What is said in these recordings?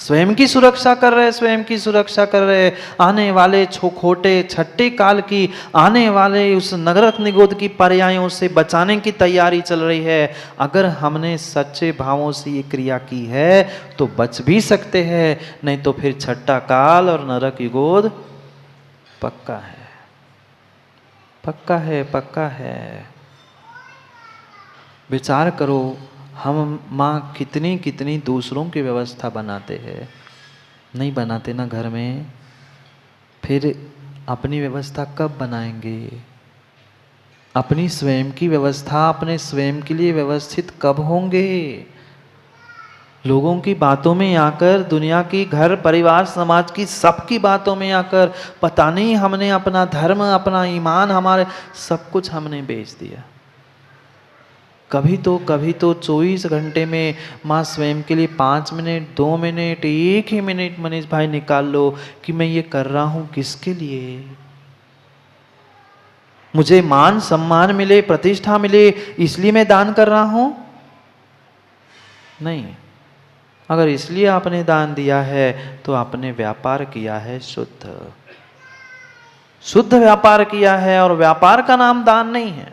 स्वयं की सुरक्षा कर रहे, स्वयं की सुरक्षा कर रहे। आने वाले खोटे छठे काल की, आने वाले उस नरक निगोद की पर्यायों से बचाने की तैयारी चल रही है। अगर हमने सच्चे भावों से ये क्रिया की है तो बच भी सकते हैं, नहीं तो फिर छठा काल और नरक युगोद पक्का है, पक्का है, पक्का है। विचार करो, हम माँ कितनी कितनी दूसरों की व्यवस्था बनाते हैं, नहीं बनाते ना घर में, फिर अपनी व्यवस्था कब बनाएंगे? अपनी स्वयं की व्यवस्था अपने स्वयं के लिए व्यवस्थित कब होंगे? लोगों की बातों में आकर, दुनिया की, घर परिवार समाज की सबकी बातों में आकर पता नहीं हमने अपना धर्म, अपना ईमान, हमारे सब कुछ हमने बेच दिया। कभी तो 24 घंटे में माँ स्वयं के लिए 5 मिनट, 2 मिनट, 1 ही मिनट मनीष भाई निकाल लो कि मैं ये कर रहा हूं किसके लिए? मुझे मान सम्मान मिले, प्रतिष्ठा मिले, इसलिए मैं दान कर रहा हूं? नहीं। अगर इसलिए आपने दान दिया है तो आपने व्यापार किया है शुद्ध, शुद्ध व्यापार किया है, और व्यापार का नाम दान नहीं है।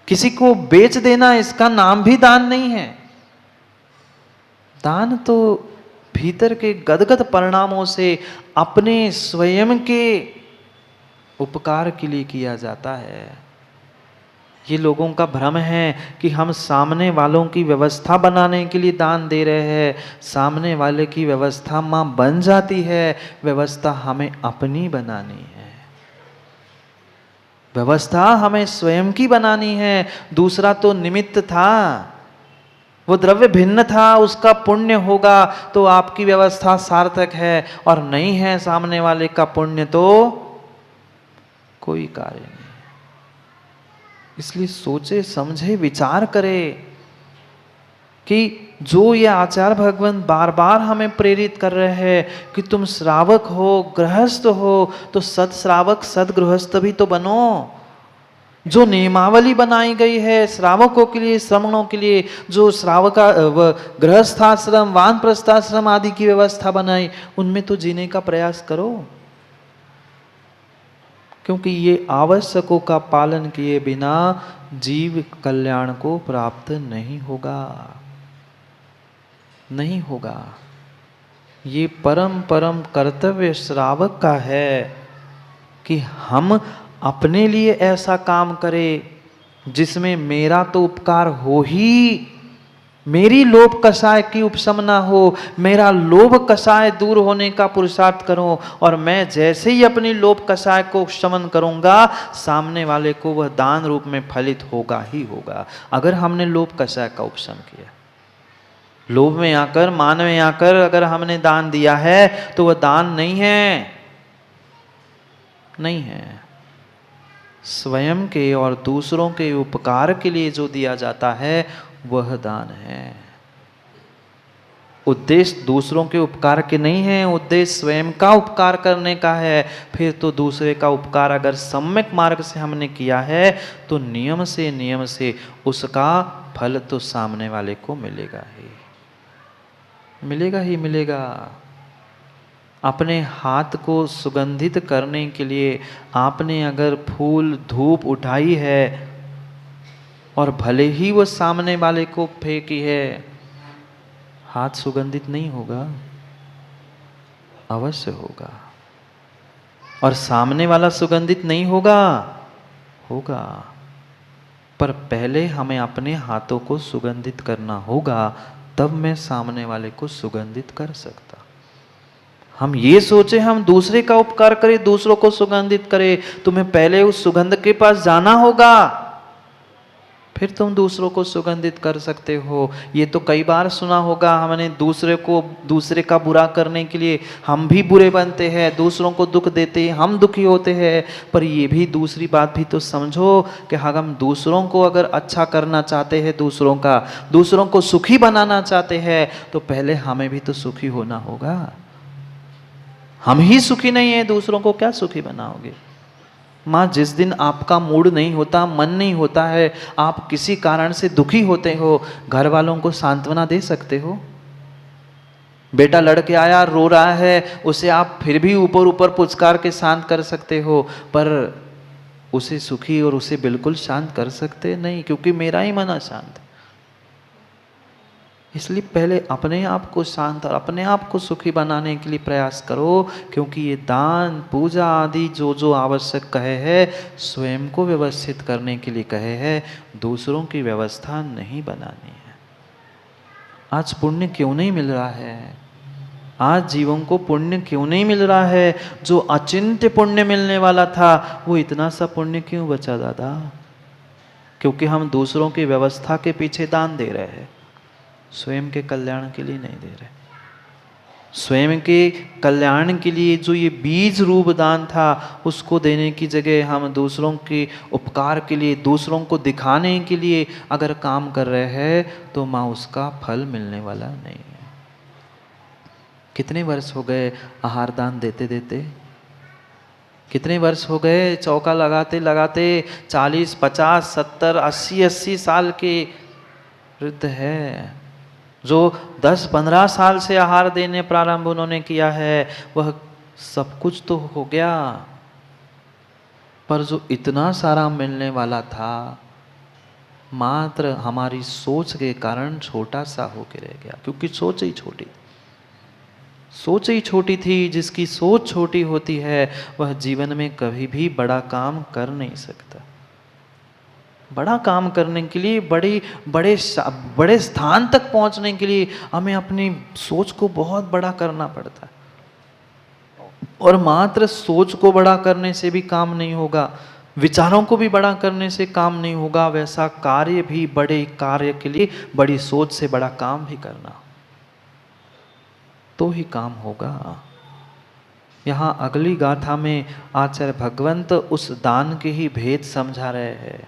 किसी को बेच देना, इसका नाम भी दान नहीं है। दान तो भीतर के गदगद परिणामों से अपने स्वयं के उपकार के लिए किया जाता है। ये लोगों का भ्रम है कि हम सामने वालों की व्यवस्था बनाने के लिए दान दे रहे हैं। सामने वाले की व्यवस्था मां बन जाती है, व्यवस्था हमें अपनी बनानी है। व्यवस्था हमें स्वयं की बनानी है। दूसरा तो निमित्त था, वो द्रव्य भिन्न था, उसका पुण्य होगा तो आपकी व्यवस्था सार्थक है, और नहीं है सामने वाले का पुण्य तो कोई कार्य नहीं। इसलिए सोचे समझे विचार करे कि जो ये आचार्य भगवान बार बार हमें प्रेरित कर रहे हैं कि तुम श्रावक हो, गृहस्थ हो, तो सद श्रावक सद गृहस्थ भी तो बनो। जो नियमावली बनाई गई है श्रावकों के लिए, श्रमणों के लिए, जो श्रावका गृहस्थाश्रम, वानप्रस्थाश्रम आदि की व्यवस्था बनाई, उनमें तो जीने का प्रयास करो। क्योंकि ये आवश्यकों का पालन किए बिना जीव कल्याण को प्राप्त नहीं होगा, नहीं होगा। ये परम परम कर्तव्य श्रावक का है कि हम अपने लिए ऐसा काम करें जिसमें मेरा तो उपकार हो ही, मेरी लोभ कषाय की उपशमना हो, मेरा लोभ कषाय दूर होने का पुरुषार्थ करूं, और मैं जैसे ही अपनी लोभ कषाय को शमन करूंगा, सामने वाले को वह दान रूप में फलित होगा ही होगा। अगर हमने लोभ कषाय का उपशम किया, लोभ में आकर, मान में आकर अगर हमने दान दिया है तो वह दान नहीं है, नहीं है। स्वयं के और दूसरों के उपकार के लिए जो दिया जाता है वह दान है। उद्देश्य दूसरों के उपकार के नहीं है, उद्देश्य स्वयं का उपकार करने का है। फिर तो दूसरे का उपकार अगर सम्यक मार्ग से हमने किया है तो नियम से उसका फल तो सामने वाले को मिलेगा ही, मिलेगा ही मिलेगा। अपने हाथ को सुगंधित करने के लिए आपने अगर फूल धूप उठाई है और भले ही वो सामने वाले को फेंकी है, हाथ सुगंधित नहीं होगा? अवश्य होगा। और सामने वाला सुगंधित नहीं होगा? होगा। पर पहले हमें अपने हाथों को सुगंधित करना होगा, तब मैं सामने वाले को सुगंधित कर सकता। हम ये सोचे हम दूसरे का उपकार करें, दूसरों को सुगंधित करें, तुम्हें पहले उस सुगंध के पास जाना होगा, फिर तुम दूसरों को सुगंधित कर सकते हो। ये तो कई बार सुना होगा हमने, दूसरे का बुरा करने के लिए हम भी बुरे बनते हैं, दूसरों को दुख देते हैं, हम दुखी होते हैं। पर ये भी दूसरी बात भी तो समझो कि हम दूसरों को अगर अच्छा करना चाहते हैं, दूसरों को सुखी बनाना चाहते हैं, तो पहले हमें भी तो सुखी होना होगा। हम ही सुखी नहीं है, दूसरों को क्या सुखी बनाओगे? माँ, जिस दिन आपका मूड नहीं होता, मन नहीं होता है, आप किसी कारण से दुखी होते हो, घर वालों को सांत्वना दे सकते हो? बेटा लड़के आया रो रहा है, उसे आप फिर भी ऊपर ऊपर पुचकार के शांत कर सकते हो, पर उसे सुखी और उसे बिल्कुल शांत कर सकते नहीं, क्योंकि मेरा ही मन अशांत है। इसलिए पहले अपने आप को शांत और अपने आप को सुखी बनाने के लिए प्रयास करो, क्योंकि ये दान पूजा आदि जो जो आवश्यक कहे है, स्वयं को व्यवस्थित करने के लिए कहे है, दूसरों की व्यवस्था नहीं बनानी है। आज पुण्य क्यों नहीं मिल रहा है? आज जीवों को पुण्य क्यों नहीं मिल रहा है? जो अचिंत्य पुण्य मिलने वाला था, वो इतना सा पुण्य क्यों बचा दादा? क्योंकि हम दूसरों की व्यवस्था के पीछे दान दे रहे हैं, स्वयं के कल्याण के लिए नहीं दे रहे। स्वयं के कल्याण के लिए जो ये बीज रूप दान था, उसको देने की जगह हम दूसरों के उपकार के लिए, दूसरों को दिखाने के लिए अगर काम कर रहे हैं, तो माँ उसका फल मिलने वाला नहीं है। कितने वर्ष हो गए आहार दान देते देते? कितने वर्ष हो गए चौका लगाते लगाते? 40, 50, 70, 80 साल के वृद्ध है, जो 10-15 साल से आहार देने प्रारंभ उन्होंने किया है, वह सब कुछ तो हो गया, पर जो इतना सारा मिलने वाला था, मात्र हमारी सोच के कारण छोटा सा होके रह गया, क्योंकि सोच ही छोटी, सोच ही छोटी थी। जिसकी सोच छोटी होती है, वह जीवन में कभी भी बड़ा काम कर नहीं सकता। बड़ा काम करने के लिए, बड़े स्थान तक पहुंचने के लिए हमें अपनी सोच को बहुत बड़ा करना पड़ता है। और मात्र सोच को बड़ा करने से भी काम नहीं होगा, विचारों को भी बड़ा करने से काम नहीं होगा, वैसा कार्य भी, बड़े कार्य के लिए बड़ी सोच से बड़ा काम भी करना, तो ही काम होगा। यहाँ अगली गाथा में आचार्य भगवंत उस दान के ही भेद समझा रहे हैं,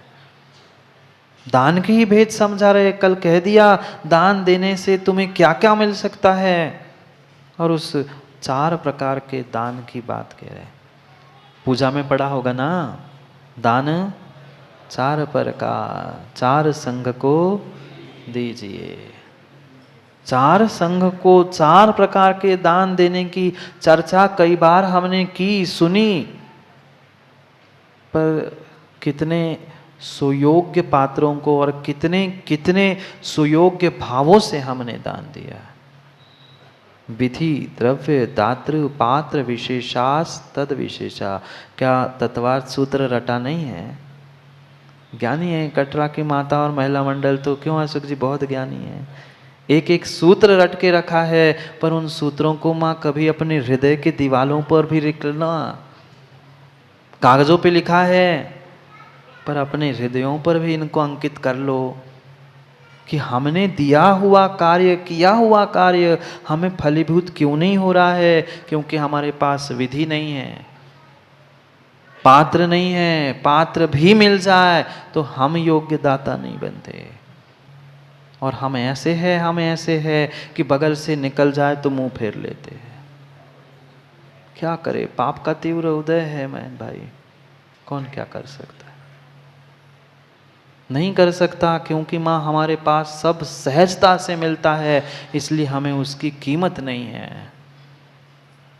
दान के ही भेद समझा रहे। कल कह दिया दान देने से तुम्हें क्या क्या मिल सकता है, और उस 4 प्रकार के दान की बात कह रहे। पूजा में पढ़ा होगा ना, दान 4 प्रकार, 4 संघ को दीजिए। 4 संघ को 4 प्रकार के दान देने की चर्चा कई बार हमने की, सुनी, पर कितने सुयोग्य पात्रों को और कितने कितने सुयोग्य भावों से हमने दान दिया। विधि द्रव्य दातृ पात्र विशेषास तद विशेषा, क्या तत्वार्थ सूत्र रटा नहीं है? ज्ञानी है कटरा की माता और महिला मंडल, तो क्यों अशोक जी बहुत ज्ञानी है, एक एक सूत्र रट के रखा है, पर उन सूत्रों को माँ कभी अपने हृदय के दीवालों पर भी लिखना, कागजों पे लिखा है, पर अपने हृदयों पर भी इनको अंकित कर लो कि हमने दिया हुआ कार्य, किया हुआ कार्य हमें फलीभूत क्यों नहीं हो रहा है? क्योंकि हमारे पास विधि नहीं है, पात्र नहीं है। पात्र भी मिल जाए तो हम योग्य दाता नहीं बनते, और हम ऐसे हैं कि बगल से निकल जाए तो मुंह फेर लेते हैं। क्या करे, पाप का तीव्र उदय है मैन भाई, कौन क्या कर सकता है? नहीं कर सकता, क्योंकि माँ हमारे पास सब सहजता से मिलता है, इसलिए हमें उसकी कीमत नहीं है।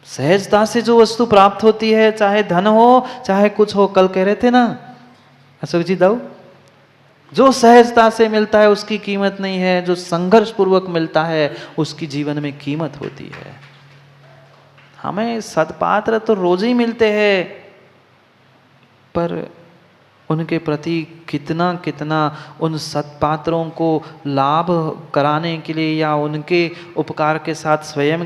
सहजता से जो वस्तु प्राप्त होती है, चाहे धन हो चाहे कुछ हो, कल कह रहे थे ना अशोक जी दाऊ, जो सहजता से मिलता है उसकी कीमत नहीं है, जो संघर्ष पूर्वक मिलता है उसकी जीवन में कीमत होती है। हमें सदपात्र तो रोज ही मिलते हैं, पर उनके प्रति कितना कितना उन सत्पात्रों को लाभ कराने के लिए, या उनके उपकार के साथ स्वयं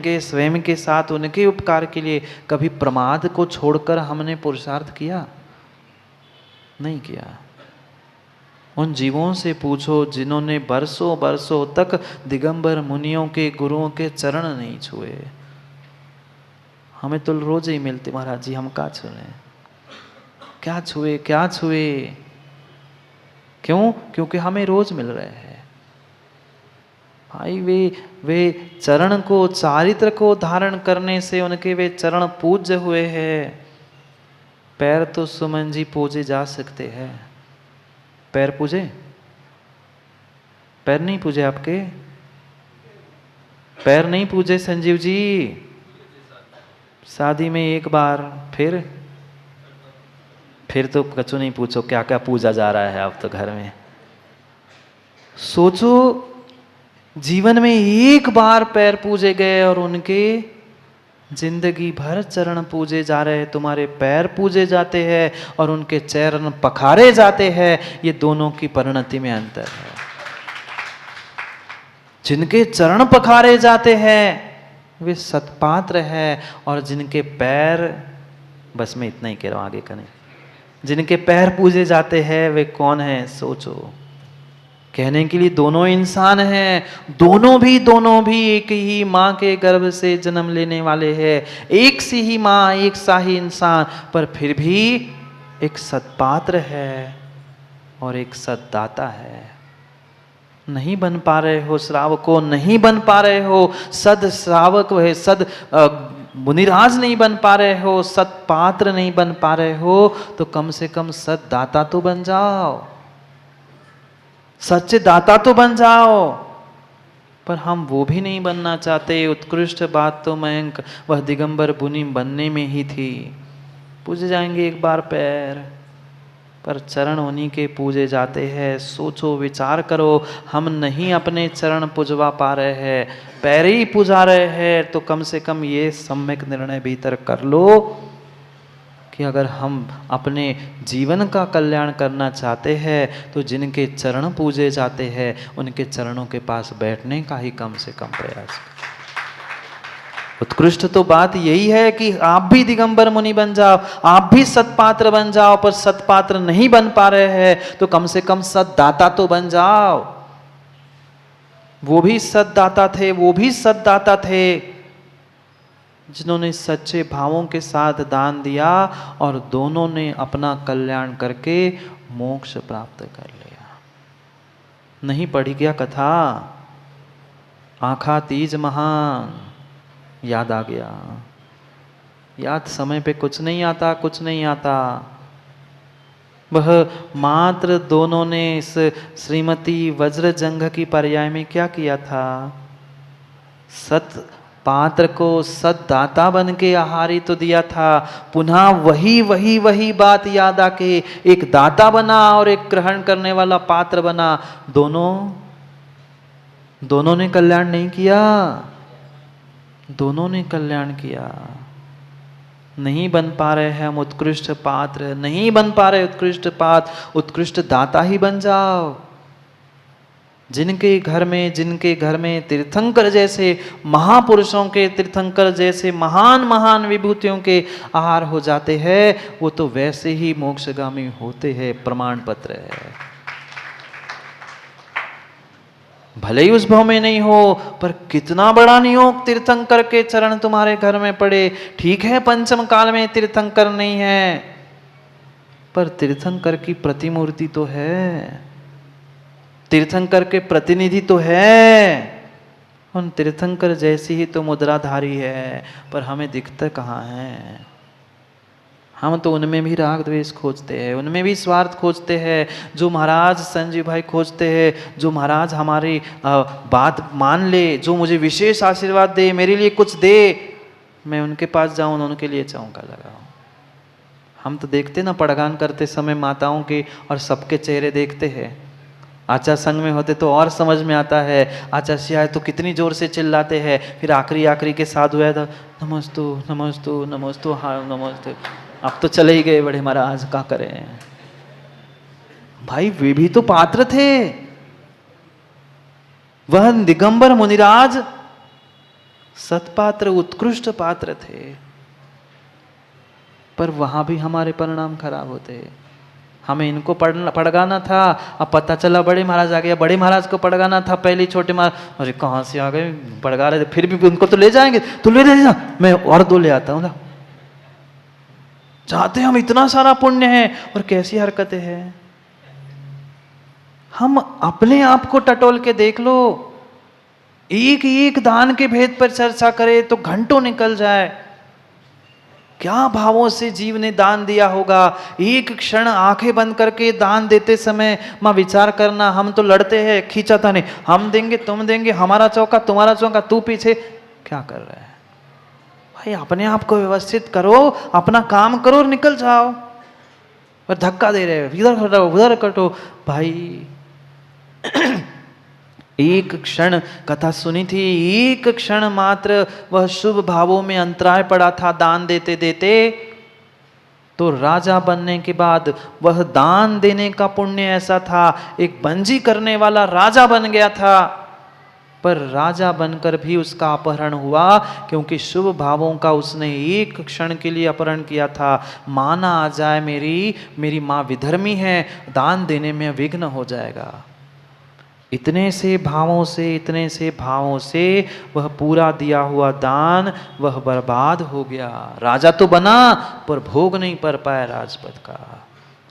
के साथ उनके उपकार के लिए कभी प्रमाद को छोड़कर हमने पुरुषार्थ किया? नहीं किया। उन जीवों से पूछो जिन्होंने बरसों बरसों तक दिगंबर मुनियों के गुरुओं के चरण नहीं छुए। हमें तो रोज ही मिलते, महाराज जी हम क्या छुए, क्या छुए, क्या छुए? क्यों? क्योंकि हमें रोज मिल रहे हैं भाई। वे चरण को, चारित्र को धारण करने से उनके वे चरण पूज्य हुए हैं। पैर तो सुमन जी पूजे जा सकते हैं, पैर पूजे? पैर नहीं पूजे आपके? पैर नहीं पूजे संजीव जी? शादी में एक बार, फिर तो कछु नहीं पूछो क्या क्या पूजा जा रहा है अब तो घर में। सोचो जीवन में एक बार पैर पूजे गए और उनके जिंदगी भर चरण पूजे जा रहे हैं, तुम्हारे पैर पूजे जाते हैं और उनके चरण पखारे जाते हैं। ये दोनों की परिणति में अंतर है। जिनके चरण पखारे जाते हैं वे सत्पात्र है, और जिनके पैर, बस मैं इतना ही कह रहा हूं, आगे का नहीं। जिनके पैर पूजे जाते हैं वे कौन है? सोचो। कहने के लिए दोनों इंसान हैं, दोनों भी एक ही माँ के गर्भ से जन्म लेने वाले हैं, एक सी ही माँ, एक सा ही इंसान, पर फिर भी एक सत्पात्र है और एक सद्दाता है। नहीं बन पा रहे हो श्रावको, नहीं बन पा रहे हो सद श्रावक, वह सद मुनिराज नहीं बन पा रहे हो, सत्पात्र नहीं बन पा रहे हो, तो कम से कम सद्दाता तो बन जाओ, सच्चे दाता तो बन जाओ। पर हम वो भी नहीं बनना चाहते। उत्कृष्ट बात तो मयंक वह दिगंबर मुनि बनने में ही थी। पूजे जाएंगे एक बार पैर, पर चरण उन्हीं के पूजे जाते हैं। सोचो, विचार करो, हम नहीं अपने चरण पुजवा पा रहे हैं, पैर ही पुजा रहे हैं, तो कम से कम ये सम्यक निर्णय भीतर कर लो कि अगर हम अपने जीवन का कल्याण करना चाहते हैं तो जिनके चरण पूजे जाते हैं उनके चरणों के पास बैठने का ही कम से कम प्रयास। उत्कृष्ट तो बात यही है कि आप भी दिगंबर मुनि बन जाओ, आप भी सत्पात्र बन जाओ, पर सत्पात्र नहीं बन पा रहे हैं तो कम से कम सद्दाता तो बन जाओ। वो भी सद्दाता थे, वो भी सद्दाता थे जिन्होंने सच्चे भावों के साथ दान दिया और दोनों ने अपना कल्याण करके मोक्ष प्राप्त कर लिया। नहीं पढ़ी क्या कथा? आँखा तीज महान, याद आ गया। याद समय पे कुछ नहीं आता, कुछ नहीं आता। वह मात्र दोनों ने इस श्रीमती वज्रजंघ की पर्याय में क्या किया था? सत पात्र को सद्दाता बन के आहारी तो दिया था, पुनः वही बात याद आके एक दाता बना और एक ग्रहण करने वाला पात्र बना। दोनों ने कल्याण नहीं किया, दोनों ने कल्याण किया। नहीं बन पा रहे हैं हम उत्कृष्ट पात्र, नहीं बन पा रहे उत्कृष्ट पात्र, उत्कृष्ट दाता ही बन जाओ। जिनके घर में तीर्थंकर जैसे महापुरुषों के, तीर्थंकर जैसे महान महान विभूतियों के आहार हो जाते हैं, वो तो वैसे ही मोक्षगामी होते हैं, प्रमाण पत्र है। भले ही उस भाव में नहीं हो, पर कितना बड़ा नियोग तीर्थंकर के चरण तुम्हारे घर में पड़े। ठीक है पंचम काल में तीर्थंकर नहीं है, पर तीर्थंकर की प्रतिमूर्ति तो है, तीर्थंकर के प्रतिनिधि तो है। उन तीर्थंकर जैसी ही तो मुद्राधारी है, पर हमें दिखता कहाँ है? हम तो उनमें भी राग द्वेष खोजते हैं, उनमें भी स्वार्थ खोजते हैं। जो महाराज संजीव भाई खोजते हैं, जो महाराज हमारी बात मान ले, जो मुझे विशेष आशीर्वाद दे, मेरे लिए कुछ दे, मैं उनके पास जाऊं, उनके लिए चौंका लगाऊं। हम तो देखते ना पड़गान करते समय माताओं के और सबके चेहरे देखते हैं। आचार संघ में होते तो और समझ में आता है, आचार्य आए तो कितनी जोर से चिल्लाते हैं, फिर आखिरी के साधु है तो नमस्तु नमस्तु नमस्तु, हाँ नमस्ते। अब तो चले ही गए बड़े महाराज, क्या करें भाई, वे भी तो पात्र थे। वह दिगंबर मुनिराज सत्पात्र, उत्कृष्ट पात्र थे, पर वहां भी हमारे परिणाम खराब होते। हमें इनको पड़गाना था, अब पता चला बड़े महाराज आ गया, बड़े महाराज को पड़गाना था, पहले छोटे महाराज, अरे कहाँ से आ गए, पड़गा रहे थे, फिर भी उनको तो ले जाएंगे, तो ले जा, मैं और दो ले आता हूँ। चाहते हम इतना सारा पुण्य है और कैसी हरकतें हैं। हम अपने आप को टटोल के देख लो, एक एक दान के भेद पर चर्चा करें तो घंटों निकल जाए। क्या भावों से जीव ने दान दिया होगा। एक क्षण आंखें बंद करके दान देते समय माँ विचार करना, हम तो लड़ते हैं, खींचाता नहीं, हम देंगे तुम देंगे, हमारा चौका तुम्हारा चौका, तू पीछे, क्या कर रहा है भाई? अपने आप को व्यवस्थित करो, अपना काम करो और निकल जाओ। और धक्का दे रहे हो, इधर कटो उधर कटो भाई। एक क्षण कथा सुनी थी, एक क्षण मात्र वह शुभ भावों में अंतराय पड़ा था दान देते देते, तो राजा बनने के बाद वह दान देने का पुण्य ऐसा था, एक बंजी करने वाला राजा बन गया था। पर राजा बनकर भी उसका अपहरण हुआ, क्योंकि शुभ भावों का उसने एक क्षण के लिए अपहरण किया था। माना आ जाए मेरी माँ विधर्मी है, दान देने में विघ्न हो जाएगा। इतने से भावों से वह पूरा दिया हुआ दान वह बर्बाद हो गया। राजा तो बना पर भोग नहीं कर पाया राजपद का,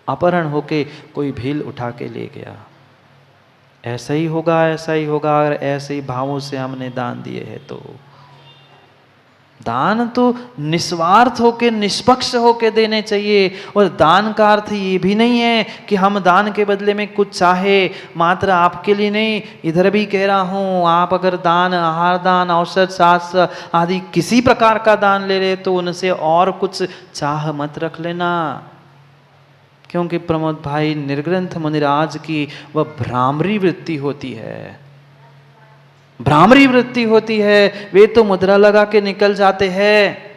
अपहरण होके कोई भील उठा के ले गया। ऐसा ही होगा अगर ऐसे ही भावों से हमने दान दिए हैं तो। दान तो निस्वार्थ होके निष्पक्ष होके देने चाहिए। और दान का अर्थ ये भी नहीं है कि हम दान के बदले में कुछ चाहे, मात्र आपके लिए नहीं, इधर भी कह रहा हूँ, आप अगर दान, आहार दान, औषध शास्त्र आदि किसी प्रकार का दान ले रहे तो उनसे और कुछ चाह मत रख लेना। क्योंकि प्रमोद भाई, निर्ग्रंथ मुनिराज की वह भ्रामरी वृत्ति होती है, भ्रामरी वृत्ति होती है। वे तो मुद्रा लगा के निकल जाते हैं।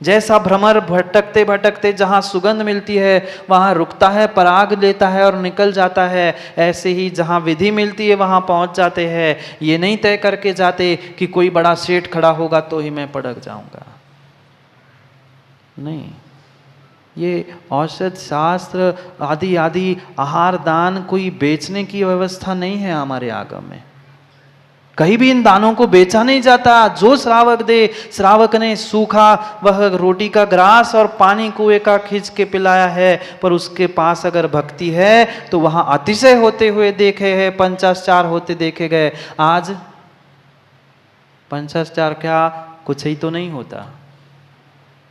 जैसा भ्रमर भटकते भटकते जहां सुगंध मिलती है वहां रुकता है, पराग लेता है और निकल जाता है, ऐसे ही जहां विधि मिलती है वहां पहुंच जाते हैं। ये नहीं तय करके जाते कि कोई बड़ा सेठ खड़ा होगा तो ही मैं पड़क जाऊंगा, नहीं। ये औषध शास्त्र आदि आदि आहार दान कोई बेचने की व्यवस्था नहीं है हमारे आगम में। कहीं भी इन दानों को बेचा नहीं जाता। जो श्रावक दे, श्रावक ने सूखा वह रोटी का ग्रास और पानी कुएं का खींच के पिलाया है, पर उसके पास अगर भक्ति है तो वहां अतिशय होते हुए देखे हैं, पंचाचार होते देखे गए। आज पंचाचार क्या, कुछ ही तो नहीं होता।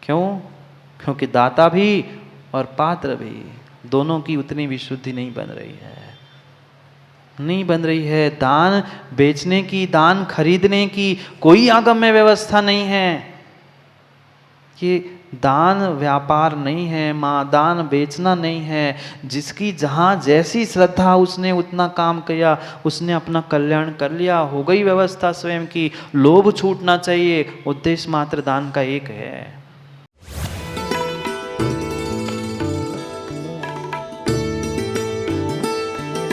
क्यों? क्योंकि दाता भी और पात्र भी दोनों की उतनी विशुद्धि नहीं बन रही है, नहीं बन रही है। दान बेचने की, दान खरीदने की कोई आगम में व्यवस्था नहीं है। कि दान व्यापार नहीं है माँ, दान बेचना नहीं है। जिसकी जहाँ जैसी श्रद्धा उसने उतना काम किया, उसने अपना कल्याण कर लिया, हो गई व्यवस्था स्वयं की। लोभ छूटना चाहिए, उद्देश्य मात्र दान का एक है।